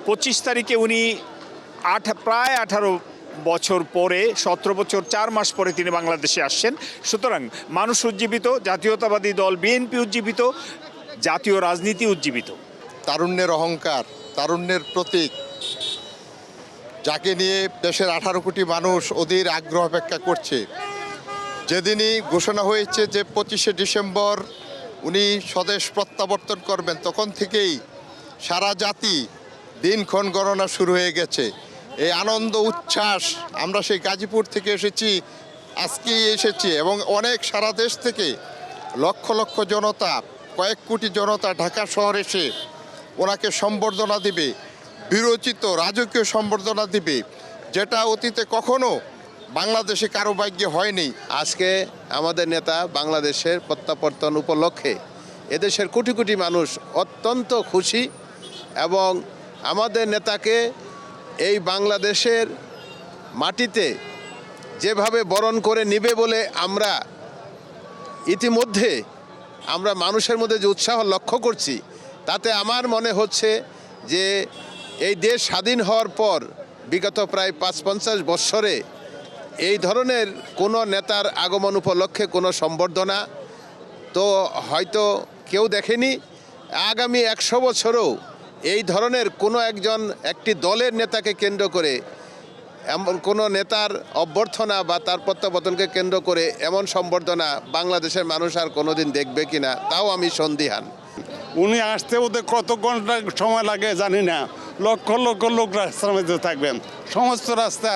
25 তারিখে উনি প্রায় 18 বছর পরে, 17 বছর 4 মাস পরে তিনি বাংলাদেশে আসছেন। সুতরাং মানুষ উজ্জীবিত, জাতীয়তাবাদী দল বিএনপি উজ্জীবিত, জাতীয় রাজনীতি উজ্জীবিত। তারুণ্যের অহংকার, তারুণ্যের প্রতীক, যাকে নিয়ে দেশের 18 কোটি মানুষ অধীর আগ্রহ অপেক্ষা করছে। যেদিনই ঘোষণা হয়েছে যে 25শে ডিসেম্বর উনি স্বদেশ প্রত্যাবর্তন করবেন, তখন থেকেই সারা জাতি দিনক্ষণ গণনা শুরু হয়ে গেছে। এই আনন্দ উচ্ছ্বাস, আমরা সেই গাজীপুর থেকে এসেছি, আজকেই এসেছি, এবং অনেক সারা দেশ থেকে লক্ষ লক্ষ জনতা, কয়েক কোটি জনতা ঢাকা শহর এসে ওনাকে সম্বর্ধনা দিবে, বিরচিত রাজকীয় সম্বর্ধনা দিবে, যেটা অতীতে কখনো বাংলাদেশে কারো ভাগ্যে হয়নি। আজকে আমাদের নেতা বাংলাদেশের প্রত্যাবর্তন উপলক্ষে এদেশের কোটি কোটি মানুষ অত্যন্ত খুশি, এবং আমাদের নেতাকে এই বাংলাদেশের মাটিতে যেভাবে বরণ করে নিবে বলে আমরা ইতিমধ্যে মানুষের মধ্যে যে উৎসাহ লক্ষ্য করছি, তাতে আমার মনে হচ্ছে যে এই দেশ স্বাধীন হওয়ার পর বিগত প্রায় ৫-৫০ বৎসরে এই ধরনের কোনো নেতার আগমন উপলক্ষে কোনো সম্বর্ধনা তো হয়তো কেউ দেখেনি। আগামী ১০০ বছরও এই ধরনের কোনো একটি দলের নেতাকে কেন্দ্র করে, এমন কোনো নেতার অভ্যর্থনা বা তার প্রত্যাবর্তনকে কেন্দ্র করে এমন সম্বর্ধনা বাংলাদেশের মানুষ আর কোনোদিন দেখবে কিনা, তাও আমি সন্দিহান। উনি আসতে ওদের কত ঘন্টা সময় লাগে জানি না, লক্ষ লক্ষ লোক রাস্তার মধ্যে থাকবেন, সমস্ত রাস্তা।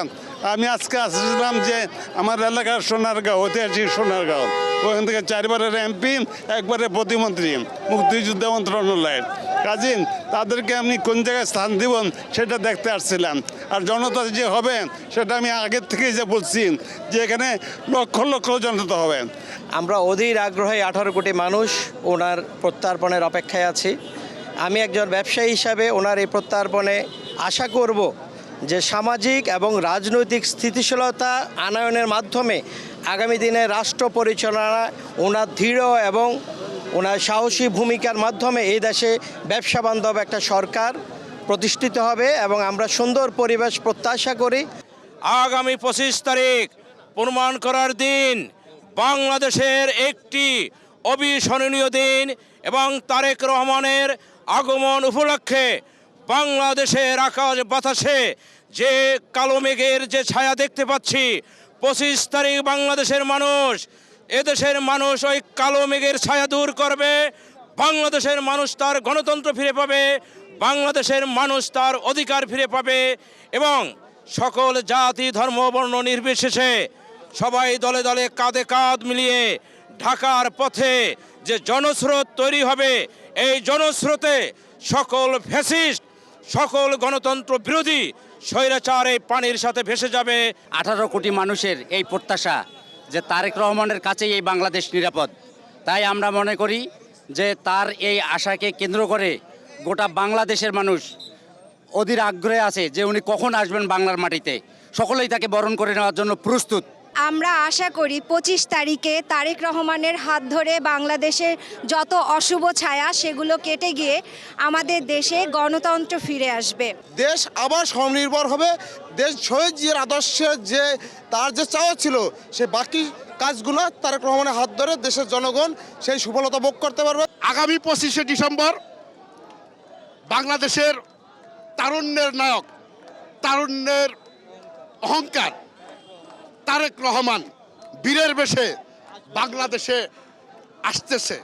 আমি আজকে আসছিলাম যে আমার এলাকার সোনারগাঁও, ঐতিহাসিক সোনারগাঁও, ওখান থেকে 4 বারের এমপি, একবারে প্রতিমন্ত্রী মুক্তিযুদ্ধ মন্ত্রণালয়ের কাজী, তাদেরকে আমি কোন জায়গায় স্থান দিব সেটা দেখতে আসছিলাম। আর জনতা যে হবে সেটা আমি আগের থেকেই যে বলছি যে এখানে লক্ষ লক্ষ জনতা হবে। আমরা অধীর আগ্রহে 18 কোটি মানুষ ওনার প্রত্যার্পণের অপেক্ষায় আছি। আমি একজন ব্যবসায়ী হিসাবে ওনার এই প্রত্যার্পণে আশা করব যে সামাজিক এবং রাজনৈতিক স্থিতিশীলতা আনয়নের মাধ্যমে আগামী দিনে রাষ্ট্র পরিচালনায় ওনার দৃঢ় এবং ওনার সাহসী ভূমিকার মাধ্যমে এই দেশে ব্যবসা বান্ধব একটা সরকার প্রতিষ্ঠিত হবে, এবং আমরা সুন্দর পরিবেশ প্রত্যাশা করি। আগামী 25 তারিখ প্রমাণ করার দিন, বাংলাদেশের একটি অবিস্মরণীয় দিন, এবং তারেক রহমানের আগমন উপলক্ষে বাংলাদেশের আকাশ বাতাসে যে কালো মেঘের যে ছায়া দেখতে পাচ্ছি, 25 তারিখ বাংলাদেশের মানুষ, এদেশের মানুষ ওই কালো মেঘের ছায়া দূর করবে। বাংলাদেশের মানুষ তার গণতন্ত্র ফিরে পাবে, বাংলাদেশের মানুষ তার অধিকার ফিরে পাবে, এবং সকল জাতি ধর্ম বর্ণ নির্বিশেষে সবাই দলে দলে কাঁধে কাঁধ মিলিয়ে ঢাকার পথে যে জনস্রোত তৈরি হবে, এই জনস্রোতে সকল ফ্যাসিস্ট, সকল গণতন্ত্র বিরোধী স্বৈরাচার এই পানির সাথে ভেসে যাবে। 18 কোটি মানুষের এই প্রত্যাশা যে তারেক রহমানের কাছেই এই বাংলাদেশ নিরাপদ, তাই আমরা মনে করি যে তার এই আশাকে কেন্দ্র করে গোটা বাংলাদেশের মানুষ অধীর আগ্রহে আছে যে উনি কখন আসবেন বাংলার মাটিতে। সকলেই তাকে বরণ করে নেওয়ার জন্য প্রস্তুত। আমরা আশা করি 25 তারিখে তারেক রহমানের হাত ধরে বাংলাদেশের যত অশুভ ছায়া সেগুলো কেটে গিয়ে আমাদের দেশে গণতন্ত্র ফিরে আসবে, দেশ আবার স্বনির্ভর হবে। দেশ শহীদ জিয়ার আদর্শে যে তার যে চাওয়া ছিল, সে বাকি কাজগুলো তারেক রহমানের হাত ধরে দেশের জনগণ সেই সফলতা ভোগ করতে পারবে। আগামী 25শে ডিসেম্বর বাংলাদেশের তারুণ্যের নায়ক, তারুণ্যের অহংকার তারেক রহমান বীরের বেশে বাংলাদেশে আসতেছে।